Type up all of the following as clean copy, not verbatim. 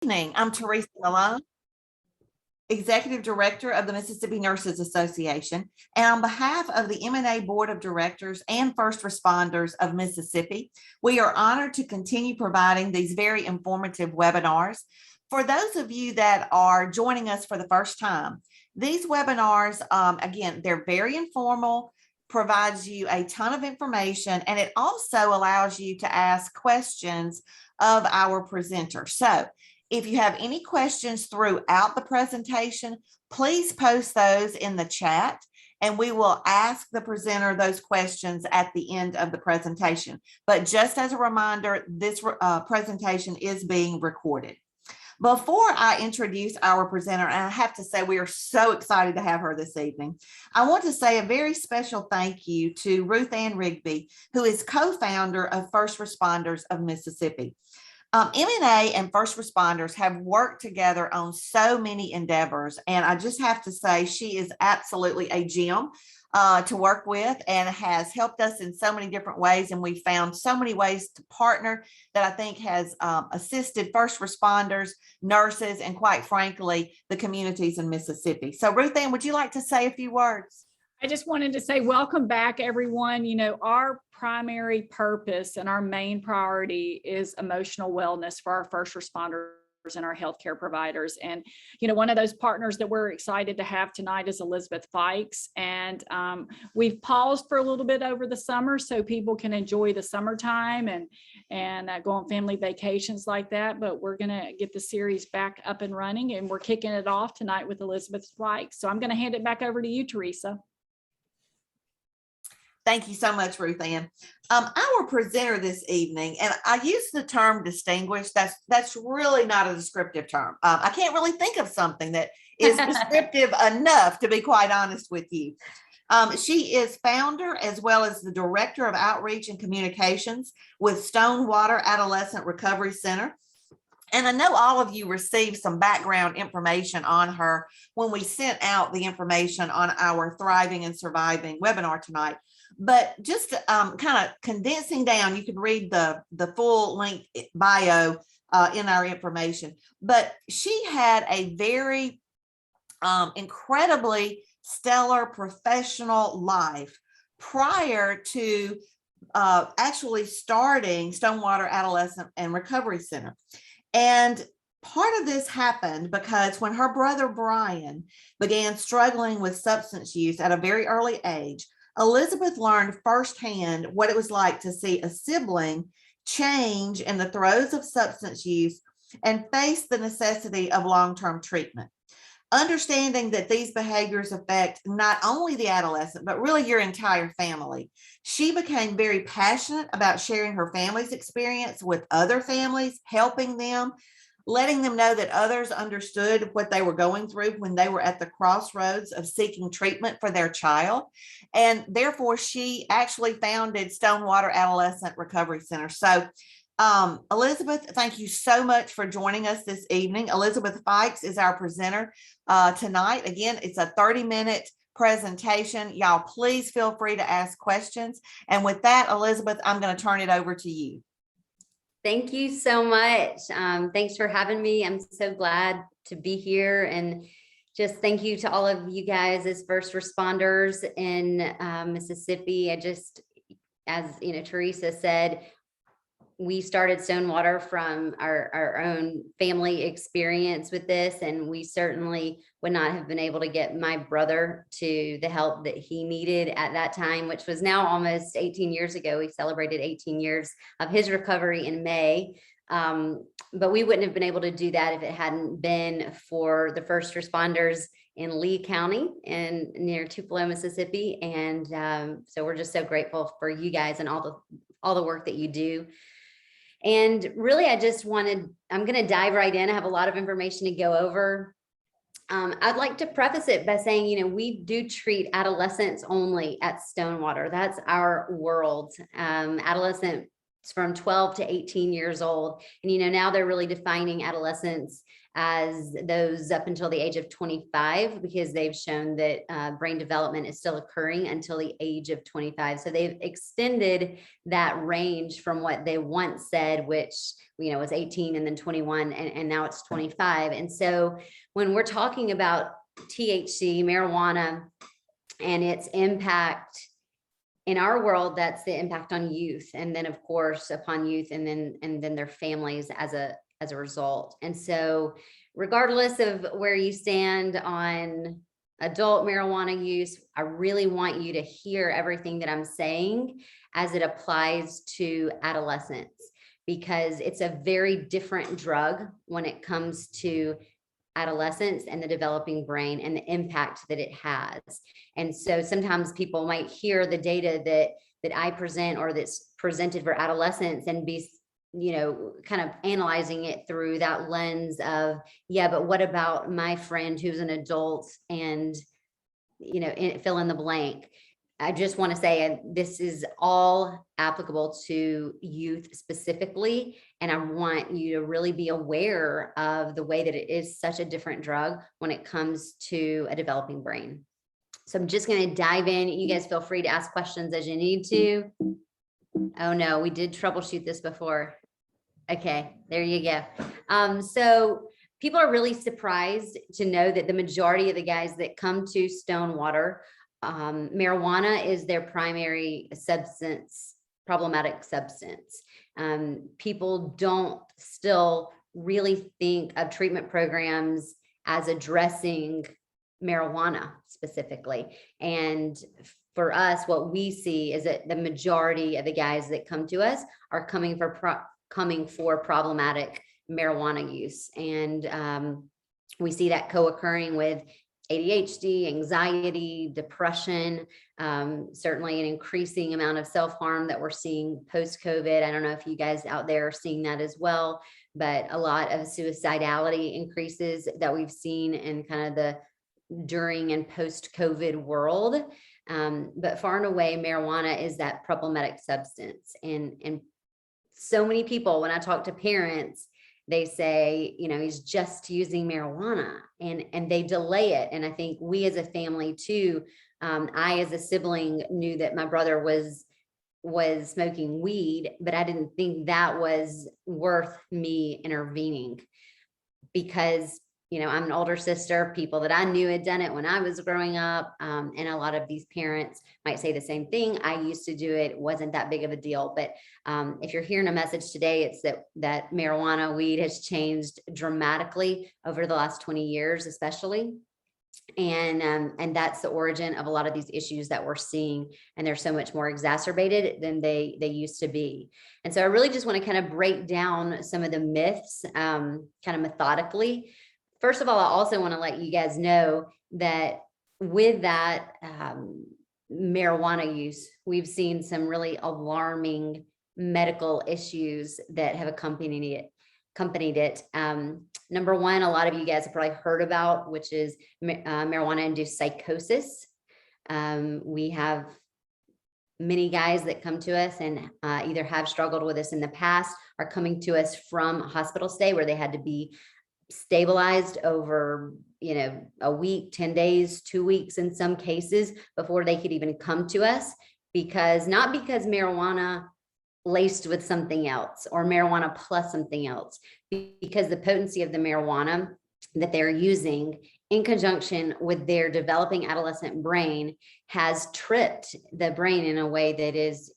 Evening. I'm Teresa Malone, Executive Director of the Mississippi Nurses Association. And on behalf of the M&A Board of Directors and First Responders of Mississippi, we are honored to continue providing these very informative webinars. For those of you that are joining us for the first time, these webinars, again, they're very informal, provides you a ton of information, and it also allows you to ask questions of our presenter. So if you have any questions throughout the presentation, please post those in the chat and we will ask the presenter those questions at the end of the presentation. But just as a reminder, this presentation is being recorded. Before I introduce our presenter, and I have to say we are so excited to have her this evening, I want to say a very special thank you to Ruth Ann Rigby, who is co-founder of First Responders of Mississippi. M&A and First Responders have worked together on so many endeavors, and I just have to say she is absolutely a gem to work with and has helped us in so many different ways, and we found so many ways to partner that I think has assisted first responders, nurses, and quite frankly, the communities in Mississippi. So Ruth Ann, would you like to say a few words? I just wanted to say welcome back, everyone. You know, our primary purpose and our main priority is emotional wellness for our first responders and our healthcare providers. And, you know, one of those partners that we're excited to have tonight is Elizabeth Fikes. And we've paused for a little bit over the summer so people can enjoy the summertime and go on family vacations like that. But we're going to get the series back up and running, and we're kicking it off tonight with Elizabeth Fikes. So I'm going to hand it back over to you, Teresa. Thank you so much, Ruth Ann. Our presenter this evening, and I use the term distinguished, that's really not a descriptive term. I can't really think of something that is descriptive enough, to be quite honest with you. She is founder as well as the Director of Outreach and Communications with Stonewater Adoelscent Recovery Center. And I know all of you received some background information on her when we sent out the information on our Thriving and Surviving webinar tonight. But just kind of condensing down, you can read the full length bio in our information. But she had a very incredibly stellar professional life prior to actually starting Stonewater Adoelscent and Recovery Center. And part of this happened because when her brother Brian began struggling with substance use at a very early age, Elizabeth learned firsthand what it was like to see a sibling change in the throes of substance use and face the necessity of long-term treatment. Understanding that these behaviors affect not only the adolescent, but really your entire family, she became very passionate about sharing her family's experience with other families, helping them, letting them know that others understood what they were going through when they were at the crossroads of seeking treatment for their child. And therefore, she actually founded Stonewater Adoelscent Recovery Center. So Elizabeth, thank you so much for joining us this evening. Elizabeth Fikes is our presenter tonight. Again, it's a 30-minute presentation. Y'all, please feel free to ask questions. And with that, Elizabeth, I'm going to turn it over to you. Thank you so much. Thanks for having me. I'm so glad to be here. And just thank you to all of you guys as first responders in Mississippi. As you know, Teresa said, we started Stonewater from our own family experience with this, and we certainly would not have been able to get my brother to the help that he needed at that time, which was now almost 18 years ago. We celebrated 18 years of his recovery in May. But we wouldn't have been able to do that if it hadn't been for the first responders in Lee County and near Tupelo, Mississippi. And so we're just so grateful for you guys and all the work that you do. And really, I'm going to dive right in. I have a lot of information to go over. I'd like to preface it by saying, you know, we do treat adolescents only at Stonewater. That's our world. Adolescent from 12 to 18 years old. And, now they're really defining adolescents as those up until the age of 25, because they've shown that brain development is still occurring until the age of 25. So they've extended that range from what they once said, which, was 18 and then 21, and now it's 25. And so when we're talking about THC, marijuana, and its impact in our world, that's the impact on youth. And then of course upon youth and then their families as a result. And so regardless of where you stand on adult marijuana use, I really want you to hear everything that I'm saying as it applies to adolescents, because it's a very different drug when it comes to adolescence and the developing brain and the impact that it has. And so sometimes people might hear the data that I present or that's presented for adolescents and be kind of analyzing it through that lens of, yeah, but what about my friend who's an adult and, fill in the blank. I just want to say this is all applicable to youth specifically. And I want you to really be aware of the way that it is such a different drug when it comes to a developing brain. So I'm just going to dive in. You guys feel free to ask questions as you need to. Oh no, we did troubleshoot this before. Okay, there you go. So people are really surprised to know that the majority of the guys that come to Stonewater, marijuana is their primary substance, problematic substance. People don't still really think of treatment programs as addressing marijuana specifically. And for us, what we see is that the majority of the guys that come to us are coming for problematic marijuana use. And we see that co-occurring with ADHD, anxiety, depression, certainly an increasing amount of self-harm that we're seeing post-COVID. I don't know if you guys out there are seeing that as well, but a lot of suicidality increases that we've seen in kind of the during and post-COVID world. But far and away, marijuana is that problematic substance. And so many people, when I talk to parents, they say, he's just using marijuana, and they delay it. And I think we as a family too, I as a sibling knew that my brother was smoking weed, but I didn't think that was worth me intervening, because I'm an older sister. People that I knew had done it when I was growing up. And a lot of these parents might say the same thing. I used to do it. It wasn't that big of a deal. But if you're hearing a message today, it's that marijuana, weed has changed dramatically over the last 20 years, especially. And that's the origin of a lot of these issues that we're seeing. And they're so much more exacerbated than they used to be. And so I really just want to kind of break down some of the myths kind of methodically. First of all, I also want to let you guys know that with that marijuana use, we've seen some really alarming medical issues that have accompanied it. Number one, a lot of you guys have probably heard about, which is marijuana-induced psychosis. We have many guys that come to us and either have struggled with this in the past, are coming to us from hospital stay where they had to be stabilized over, a week, 10 days, 2 weeks in some cases before they could even come to us, not because marijuana laced with something else or marijuana plus something else, because the potency of the marijuana that they're using in conjunction with their developing adolescent brain has tripped the brain in a way that is,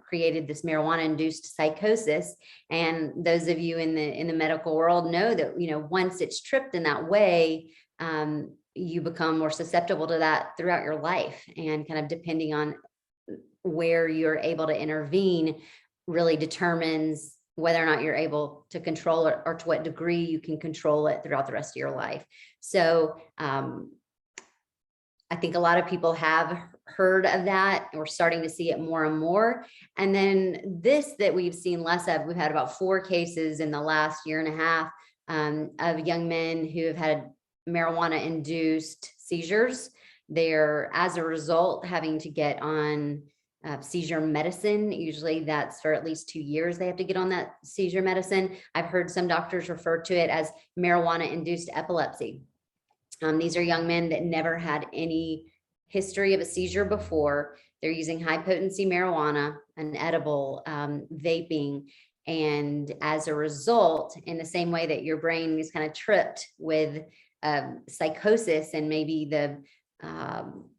created this marijuana induced psychosis. And those of you in the medical world know that, once it's tripped in that way, you become more susceptible to that throughout your life. And kind of depending on where you're able to intervene really determines whether or not you're able to control it or to what degree you can control it throughout the rest of your life. So I think a lot of people have heard of that. We're starting to see it more and more. And then this that we've seen less of, we've had about 4 cases in the last year and a half of young men who have had marijuana-induced seizures. They're, as a result, having to get on seizure medicine. Usually that's for at least 2 years they have to get on that seizure medicine. I've heard some doctors refer to it as marijuana-induced epilepsy. These are young men that never had any history of a seizure before. They're using high potency marijuana, an edible, vaping. And as a result, in the same way that your brain is kind of tripped with psychosis and maybe a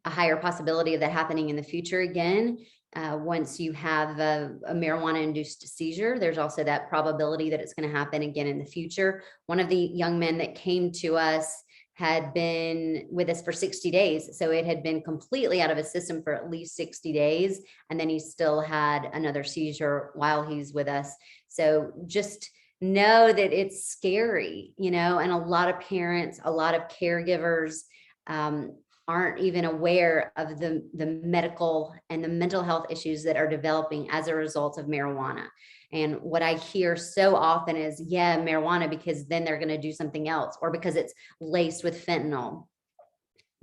higher possibility of that happening in the future again, once you have a marijuana-induced seizure, there's also that probability that it's going to happen again in the future. One of the young men that came to us had been with us for 60 days. So it had been completely out of his system for at least 60 days. And then he still had another seizure while he's with us. So just know that it's scary, and a lot of parents, a lot of caregivers aren't even aware of the medical and the mental health issues that are developing as a result of marijuana. And what I hear so often is, yeah, marijuana, because then they're going to do something else, or because it's laced with fentanyl.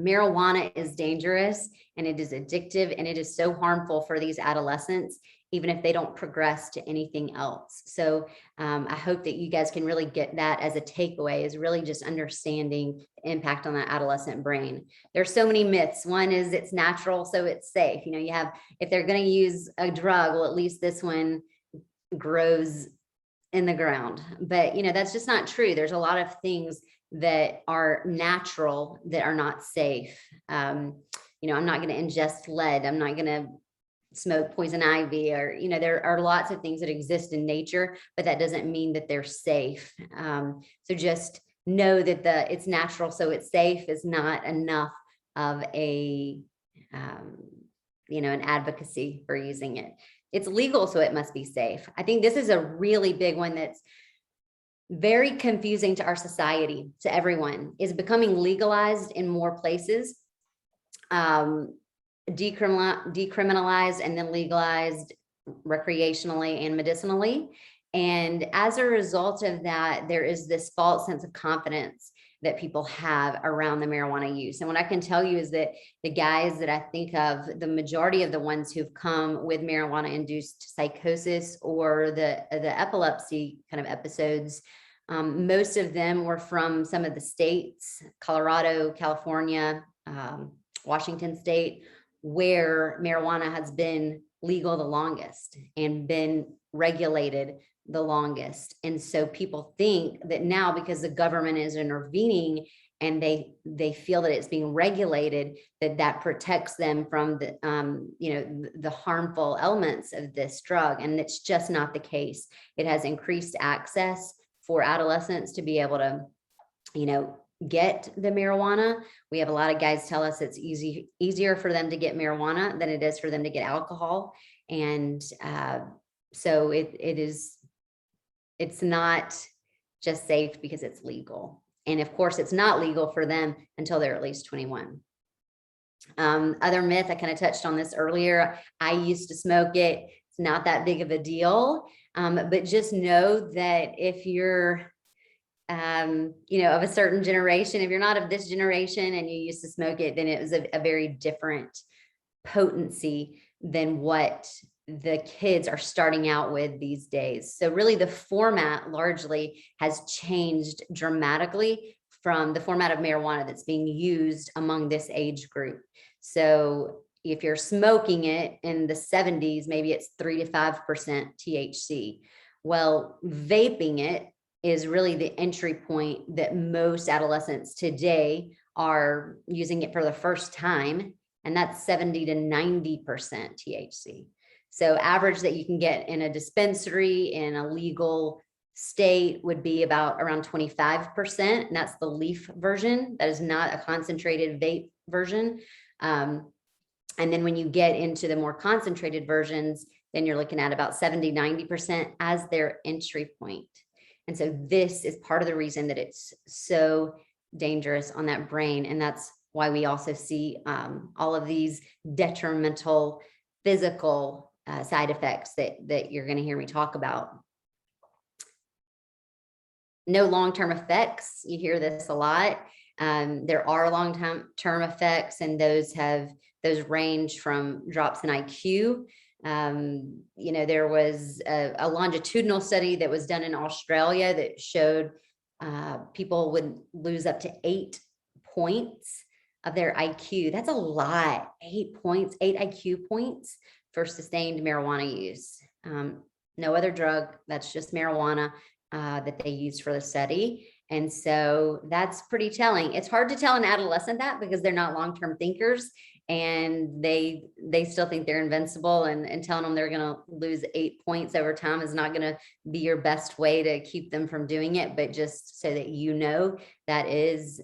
Marijuana is dangerous and it is addictive and it is so harmful for these adolescents, even if they don't progress to anything else. So I hope that you guys can really get that as a takeaway, is really just understanding the impact on that adolescent brain. There's so many myths. One is it's natural, so it's safe. You have, if they're going to use a drug, well, at least this one grows in the ground. But that's just not true. There's a lot of things that are natural that are not safe. I'm not going to ingest lead. I'm not going to smoke poison ivy, or there are lots of things that exist in nature, but that doesn't mean that they're safe. So just know that it's natural, so it's safe is not enough of an advocacy for using it. It's legal, so it must be safe. I think this is a really big one that's very confusing to our society, to everyone, is becoming legalized in more places, decriminalized and then legalized recreationally and medicinally. And as a result of that, there is this false sense of confidence that people have around the marijuana use. And what I can tell you is that the guys that I think of, the majority of the ones who've come with marijuana-induced psychosis or the epilepsy kind of episodes, most of them were from some of the states, Colorado, California, Washington State, where marijuana has been legal the longest and been regulated the longest. And so people think that now, because the government is intervening and they feel that it's being regulated, that protects them from the harmful elements of this drug. And it's just not the case. It has increased access for adolescents to be able to, get the marijuana. We have a lot of guys tell us it's easier for them to get marijuana than it is for them to get alcohol. And so it's not just safe because it's legal. And of course, it's not legal for them until they're at least 21. Other myth, I kind of touched on this earlier. I used to smoke it. It's not that big of a deal. But just know that if you're, of a certain generation, if you're not of this generation and you used to smoke it, then it was a very different potency than what the kids are starting out with these days. So really the format largely has changed dramatically from the format of marijuana that's being used among this age group. So if you're smoking it in the 70s, maybe it's 3 to 5% THC. Well, vaping it is really the entry point that most adolescents today are using it for the first time. And that's 70 to 90% THC. So average that you can get in a dispensary in a legal state would be about around 25%. And that's the leaf version. That is not a concentrated vape version. And then when you get into the more concentrated versions, then you're looking at about 70, 90% as their entry point. And so this is part of the reason that it's so dangerous on that brain. And that's why we also see all of these detrimental physical side effects that you're going to hear me talk about. No long-term effects. You hear this a lot. There are long-term effects, and those have Those range from drops in IQ. There was a longitudinal study that was done in Australia that showed people would lose up to 8 points of their IQ. That's a lot. 8 points, 8 IQ points for sustained marijuana use. No other drug, that's just marijuana that they used for the study. And so that's pretty telling. It's hard to tell an adolescent that because they're not long-term thinkers, and they still think they're invincible, and telling them they're going to lose 8 points over time is not going to be your best way to keep them from doing it. But just so that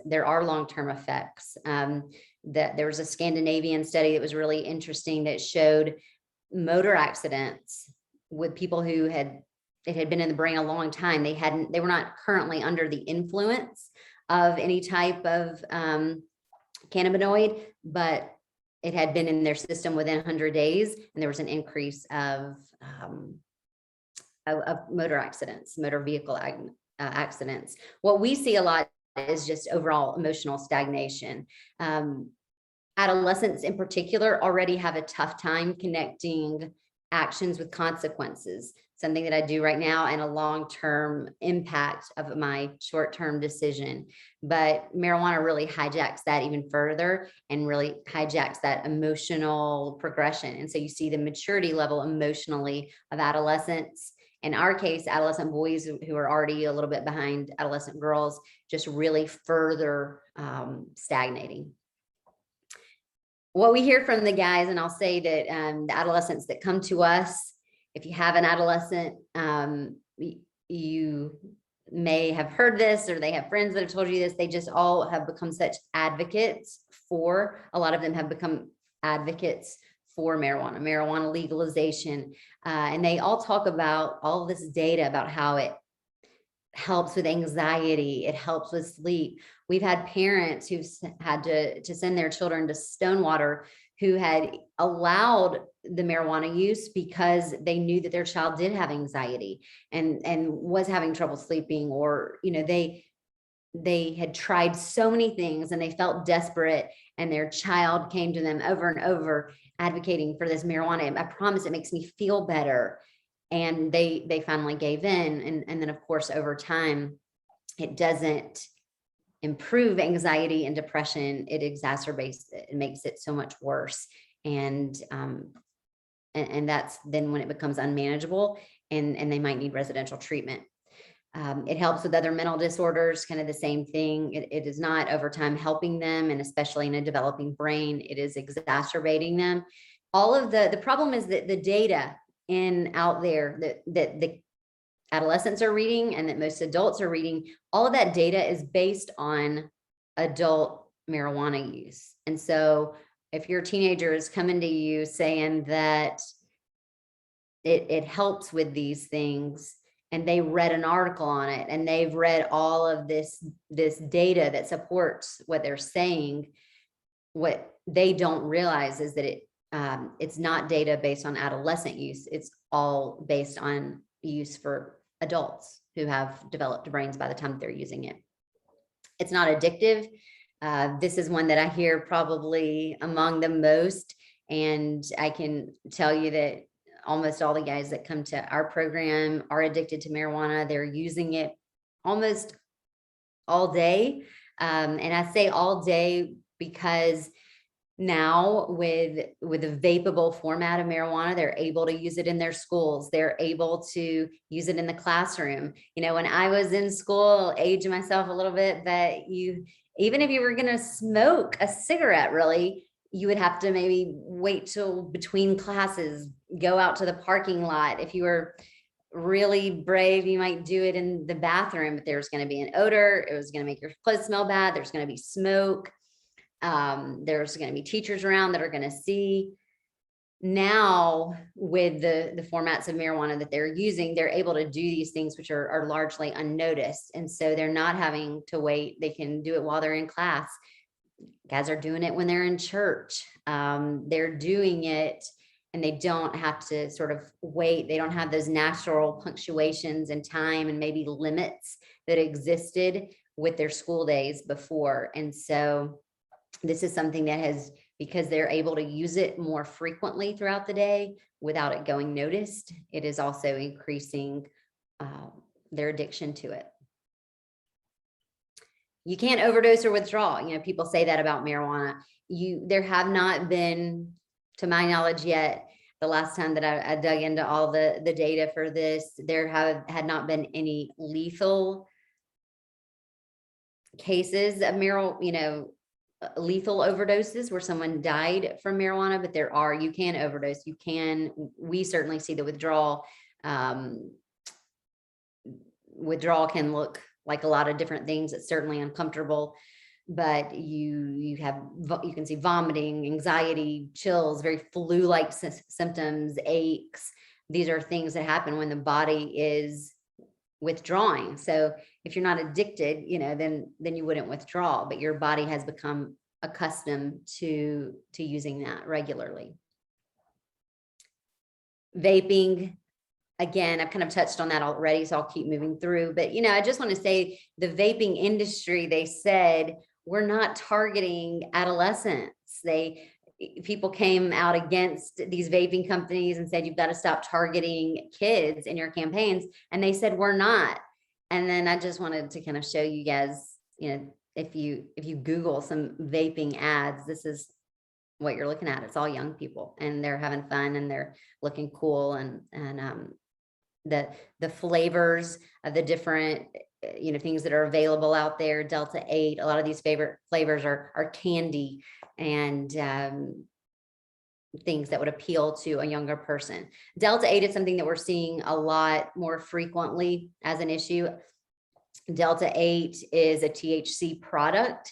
there are long-term effects. That there was a Scandinavian study that was really interesting that showed motor accidents with people who it had been in the brain a long time. They were not currently under the influence of any type of cannabinoid, but it had been in their system within 100 days, and there was an increase of motor accidents, motor vehicle accidents. What we see a lot is just overall emotional stagnation. Adolescents in particular already have a tough time connecting actions with consequences, something that I do right now, and a long-term impact of my short-term decision. But marijuana really hijacks that even further and really hijacks that emotional progression. And so you see the maturity level emotionally of adolescents. In our case, adolescent boys who are already a little bit behind adolescent girls, just really further stagnating. What we hear from the guys, and I'll say that the adolescents that come to us, if you have an adolescent, you may have heard this, or they have friends that have told you this, they just all have become such advocates for, a lot of them have become advocates for marijuana legalization. And they all talk about all this data about how it helps with anxiety, it helps with sleep. We've had parents who've had to send their children to Stonewater who had allowed the marijuana use because they knew that their child did have anxiety and was having trouble sleeping, or they had tried so many things and they felt desperate, and their child came to them over and over advocating for this marijuana. I promise it makes me feel better. And they finally gave in. And then of course, over time, it doesn't improve anxiety and depression. It exacerbates it. It makes it so much worse. And that's then when it becomes unmanageable, and they might need residential treatment. It helps with other mental disorders, kind of the same thing. It is not over time helping them, and especially in a developing brain, it is exacerbating them. All of the problem is that the data out there that the adolescents are reading and that most adults are reading, all of that data is based on adult marijuana use. And so if your teenager is coming to you saying that it helps with these things, and they read an article on it, and they've read all of this data that supports what they're saying, what they don't realize is that it's not data based on adolescent use. It's all based on use for adults who have developed brains by the time they're using it. It's not addictive. This is one that I hear probably among the most. And I can tell you that almost all the guys that come to our program are addicted to marijuana. They're using it almost all day. And I say all day because now with the vapable format of marijuana, they're able to use it in their schools. They're able to use it in the classroom. When I was in school, aging myself a little bit, that even if you were going to smoke a cigarette, really, you would have to maybe wait till between classes, go out to the parking lot. If you were really brave, you might do it in the bathroom, but there's going to be an odor. It was going to make your clothes smell bad. There's going to be smoke. There's going to be teachers around that are going to see. Now with the formats of marijuana that they're using, they're able to do these things which are largely unnoticed. And so they're not having to wait. They can do it while they're in class. Guys are doing it when they're in church. They're doing it and they don't have to sort of wait. They don't have those natural punctuations and time and maybe limits that existed with their school days before. And so this is something that has because they're able to use it more frequently throughout the day without it going noticed, it is also increasing their addiction to it. You can't overdose or withdraw. You know, people say that about marijuana. There have not been, to my knowledge yet, the last time that I dug into all the data for this, there had not been any lethal cases of lethal overdoses where someone died from marijuana, but you can overdose. We certainly see the withdrawal. Withdrawal can look like a lot of different things. It's certainly uncomfortable, but you can see vomiting, anxiety, chills, very flu-like symptoms, aches. These are things that happen when the body is withdrawing. So if you're not addicted, then you wouldn't withdraw, but your body has become accustomed to using that regularly. Vaping, again, I've kind of touched on that already, so I'll keep moving through. But, I just want to say the vaping industry, they said, we're not targeting adolescents. People came out against these vaping companies and said, you've got to stop targeting kids in your campaigns. And they said, we're not. And then I just wanted to kind of show you guys, if you Google some vaping ads, this is what you're looking at. It's all young people and they're having fun and they're looking cool, and the flavors of the different things that are available out there. Delta 8, a lot of these favorite flavors are candy and things that would appeal to a younger person. Delta 8 is something that we're seeing a lot more frequently as an issue. Delta 8 is a THC product.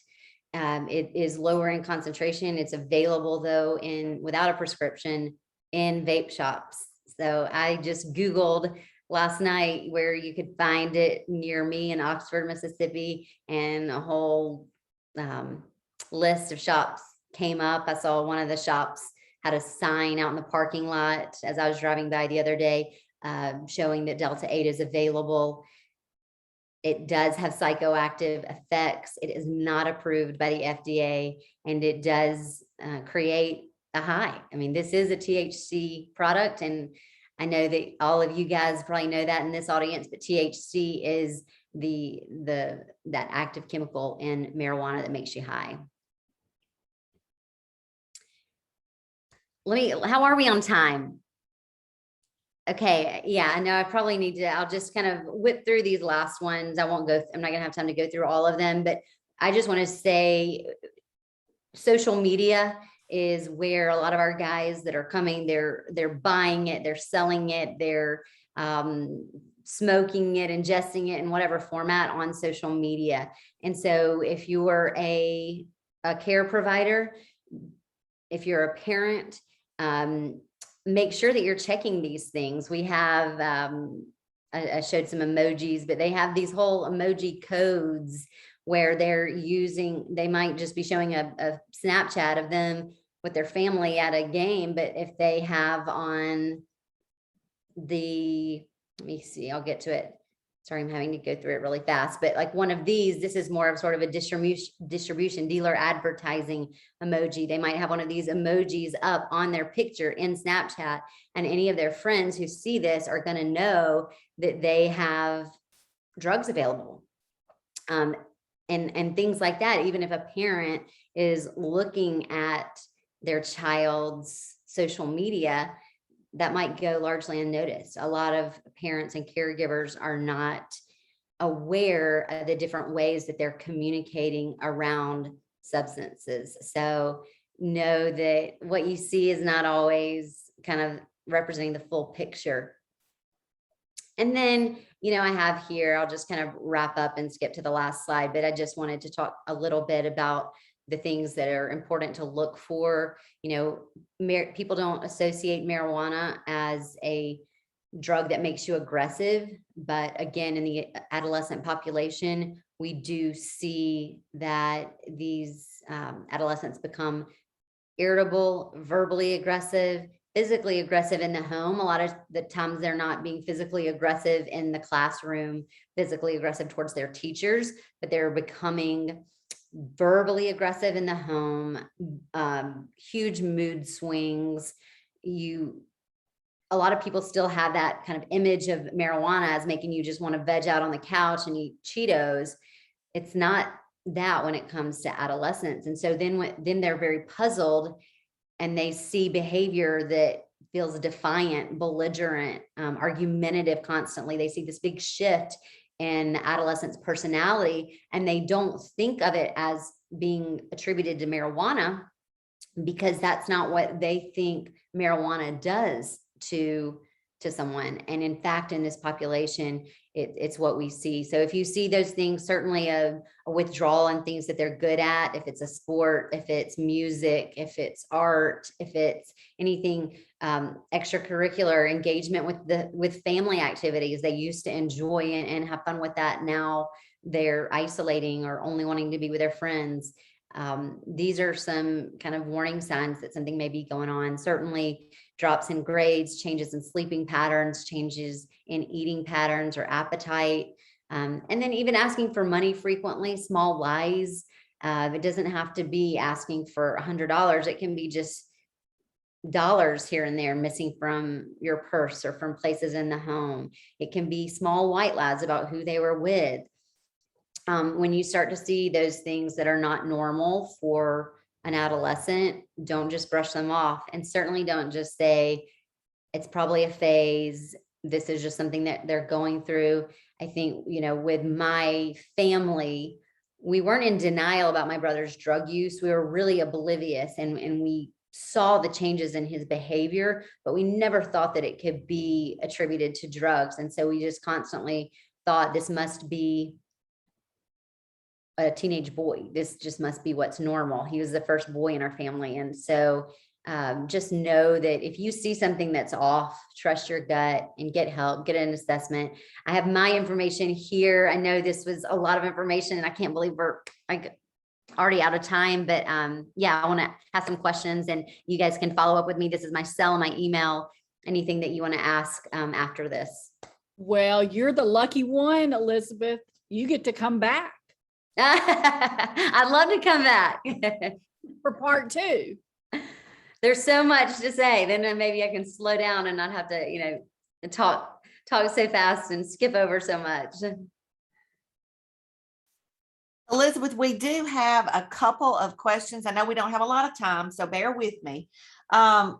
It is lower in concentration. It's available though without a prescription in vape shops. So I just Googled last night where you could find it near me in Oxford, Mississippi, and a whole list of shops came up. I saw one of the shops had a sign out in the parking lot as I was driving by the other day, showing that Delta 8 is available. It does have psychoactive effects. It is not approved by the FDA, and it does create a high. I mean, this is a THC product, and I know that all of you guys probably know that in this audience, but THC is that active chemical in marijuana that makes you high. How are we on time? Okay, yeah, I know I probably need to, I'll just kind of whip through these last ones. I'm not gonna have time to go through all of them, but I just want to say social media is where a lot of our guys that are coming, they're buying it, they're selling it, they're smoking it, ingesting it in whatever format on social media. And so if you are a care provider, if you're a parent, make sure that you're checking these things. We have, I showed some emojis, but they have these whole emoji codes where they might just be showing a Snapchat of them with their family at a game. But if they have on let me see, I'll get to it. Sorry, I'm having to go through it really fast, but like one of these, this is more of sort of a distribution dealer advertising emoji. They might have one of these emojis up on their picture in Snapchat, and any of their friends who see this are going to know that they have drugs available. And things like that. Even if a parent is looking at their child's social media, that might go largely unnoticed. A lot of parents and caregivers are not aware of the different ways that they're communicating around substances. So know that what you see is not always kind of representing the full picture. And then, I have here, I'll just kind of wrap up and skip to the last slide, but I just wanted to talk a little bit about the things that are important to look for. People don't associate marijuana as a drug that makes you aggressive, but again, in the adolescent population, we do see that these adolescents become irritable, verbally aggressive, physically aggressive in the home. A lot of the times they're not being physically aggressive in the classroom, physically aggressive towards their teachers, but they're becoming verbally aggressive in the home, huge mood swings. A lot of people still have that kind of image of marijuana as making you just want to veg out on the couch and eat Cheetos. It's not that when it comes to adolescents. And so then they're very puzzled, and they see behavior that feels defiant, belligerent, argumentative constantly. They see this big shift in adolescents' personality, and they don't think of it as being attributed to marijuana, because that's not what they think marijuana does to someone. And in fact, in this population, it's what we see. So if you see those things, certainly a withdrawal and things that they're good at, if it's a sport, if it's music, if it's art, if it's anything extracurricular, engagement with family activities they used to enjoy and have fun with, that now they're isolating or only wanting to be with their friends. These are some kind of warning signs that something may be going on. Certainly drops in grades, changes in sleeping patterns, changes in eating patterns or appetite. And then even asking for money frequently, small lies. It doesn't have to be asking for $100. It can be just dollars here and there missing from your purse or from places in the home. It can be small white lies about who they were with. When you start to see those things that are not normal for an adolescent, don't just brush them off, and certainly don't just say it's probably a phase. This is just something that they're going through. I think, with my family, we weren't in denial about my brother's drug use. We were really oblivious, and we saw the changes in his behavior, but we never thought that it could be attributed to drugs. And so we just constantly thought this must be a teenage boy. This just must be what's normal. He was the first boy in our family. And so just know that if you see something that's off, trust your gut and get help, get an assessment. I have my information here. I know this was a lot of information, and I can't believe we're already out of time, but yeah, I want to have some questions, and you guys can follow up with me. This is my cell, my email, anything that you want to ask after this. Well, you're the lucky one, Elizabeth. You get to come back I'd love to come back for part 2. There's so much to say. Then maybe I can slow down and not have to, talk so fast and skip over so much. Elizabeth, we do have a couple of questions. I know we don't have a lot of time, so bear with me.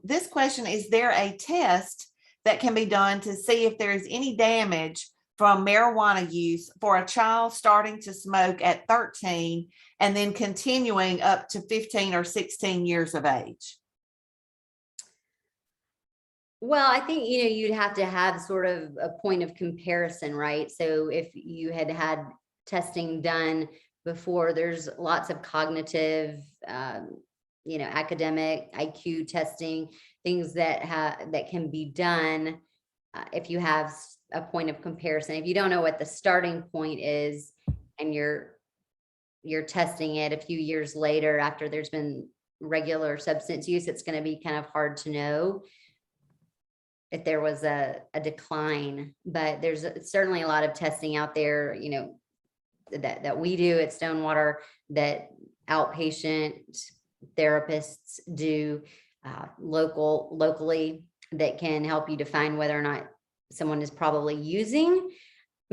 This question: is there a test that can be done to see if there is any damage from marijuana use for a child starting to smoke at 13 and then continuing up to 15 or 16 years of age? Well, I think, you'd have to have sort of a point of comparison, right? So if you had testing done before, there's lots of cognitive, academic IQ testing, things that can be done if you have a point of comparison. If you don't know what the starting point is, and you're testing it a few years later after there's been regular substance use, it's going to be kind of hard to know if there was a decline. But there's certainly a lot of testing out there, that we do at Stonewater, that outpatient therapists do locally, that can help you define whether or not someone is probably using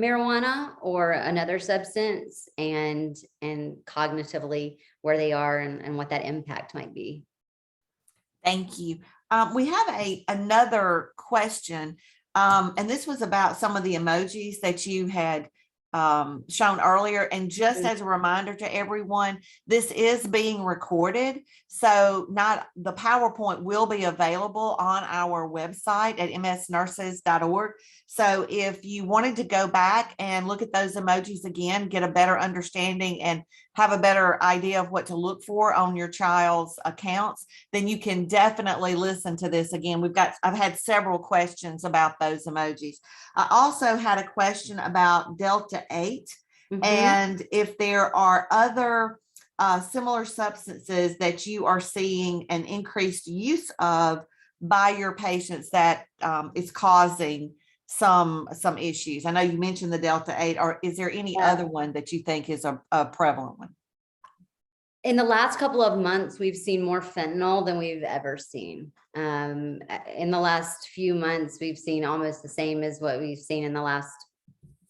marijuana or another substance, and cognitively where they are and what that impact might be. Thank you. We have another question, and this was about some of the emojis that you had shown earlier. And just as a reminder to everyone, this is being recorded. So the PowerPoint will be available on our website at msnurses.org. So if you wanted to go back and look at those emojis again, get a better understanding and have a better idea of what to look for on your child's accounts, then you can definitely listen to this again. I've had several questions about those emojis. I also had a question about Delta 8, and if there are other similar substances that you are seeing an increased use of by your patients that is causing some issues. I know you mentioned the Delta 8, or is there any other one that you think is a prevalent one? In the last couple of months, we've seen more fentanyl than we've ever seen. In the last few months, we've seen almost the same as what we've seen in the last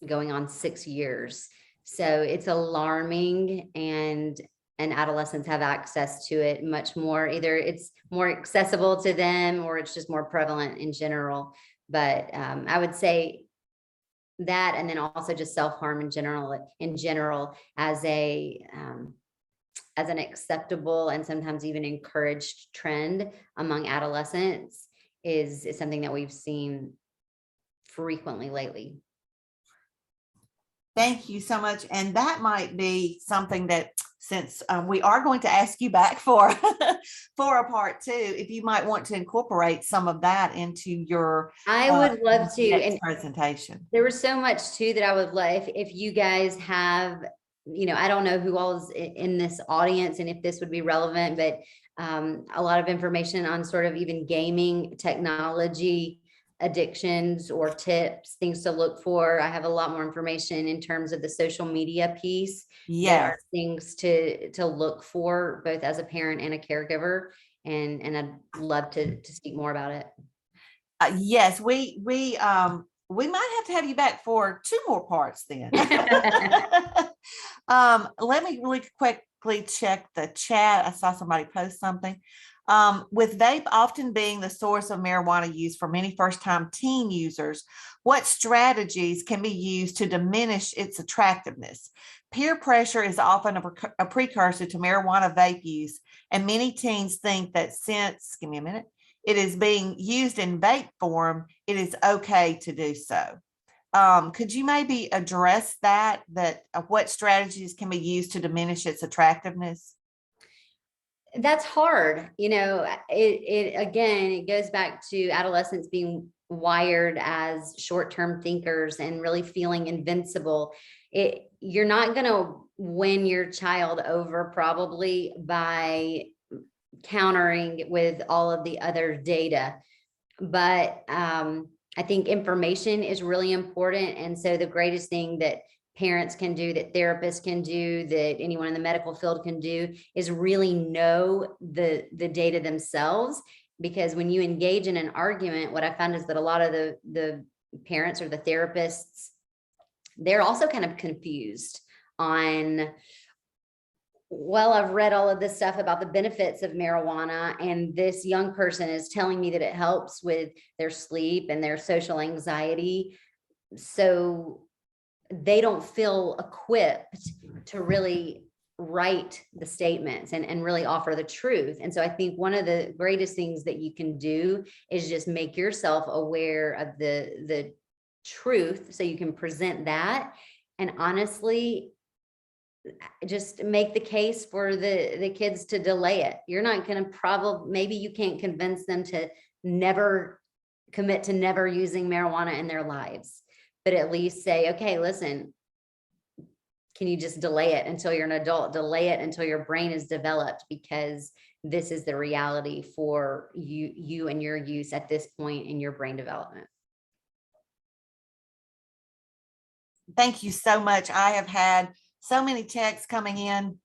going on 6 years. So it's alarming, and adolescents have access to it much more. Either it's more accessible to them or it's just more prevalent in general. But I would say that, and then also just self-harm in general as an acceptable and sometimes even encouraged trend among adolescents is something that we've seen frequently lately. Thank you so much. And that might be something that, since we are going to ask you back for for a part 2, if you might want to incorporate some of that into your I would love to. next presentation. There was so much too that I would love if you guys have, I don't know who all is in this audience and if this would be relevant, but a lot of information on sort of even gaming, technology, addictions, or tips, things to look for. I have a lot more information in terms of the social media piece. Yes. Things to look for, both as a parent and a caregiver. And I'd love to speak more about it. Yes, we might have to have you back for 2 more parts then. Let me really quickly check the chat. I saw somebody post something. With vape often being the source of marijuana use for many first-time teen users, what strategies can be used to diminish its attractiveness? Peer pressure is often a precursor to marijuana vape use, and many teens think that since, give me a minute, it is being used in vape form, it is okay to do so. Could you maybe address that what strategies can be used to diminish its attractiveness? That's hard. It goes back to adolescents being wired as short-term thinkers and really feeling invincible. You're not going to win your child over probably by countering with all of the other data. But I think information is really important. And so the greatest thing that parents can do, that therapists can do, that anyone in the medical field can do, is really know the data themselves. Because when you engage in an argument, what I found is that a lot of the parents or the therapists, they're also kind of confused on, well, I've read all of this stuff about the benefits of marijuana, and this young person is telling me that it helps with their sleep and their social anxiety. So they don't feel equipped to really write the statements and really offer the truth. And so I think one of the greatest things that you can do is just make yourself aware of the truth so you can present that. And honestly, just make the case for the kids to delay it. You're not going to maybe you can't convince them to never commit to never using marijuana in their lives, but at least say, okay, listen, can you just delay it until you're an adult? Delay it until your brain is developed, because this is the reality for you and your use at this point in your brain development. Thank you so much. I have had so many texts coming in,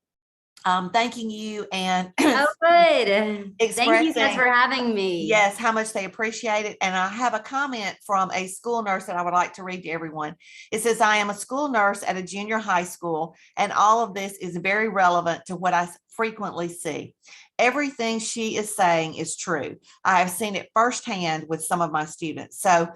thanking you and oh, good. Thank you guys for having me. Yes, how much they appreciate it. And I have a comment from a school nurse that I would like to read to everyone. It says, I am a school nurse at a junior high school, and all of this is very relevant to what I frequently see. Everything she is saying is true. I have seen it firsthand with some of my students. So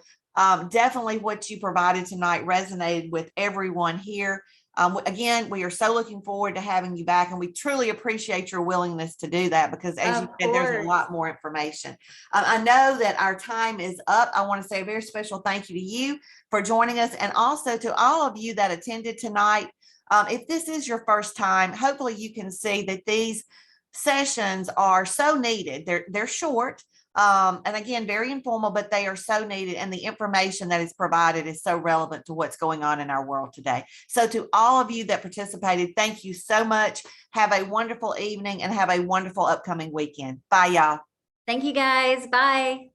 definitely what you provided tonight resonated with everyone here. Again, we are so looking forward to having you back, and we truly appreciate your willingness to do that, because as you said, there's a lot more information. I know that our time is up. I want to say a very special thank you to you for joining us, and also to all of you that attended tonight. If this is your first time, hopefully you can see that these sessions are so needed. They're short. And again, very informal, but they are so needed. And the information that is provided is so relevant to what's going on in our world today. So to all of you that participated, thank you so much. Have a wonderful evening and have a wonderful upcoming weekend. Bye, y'all. Thank you, guys. Bye.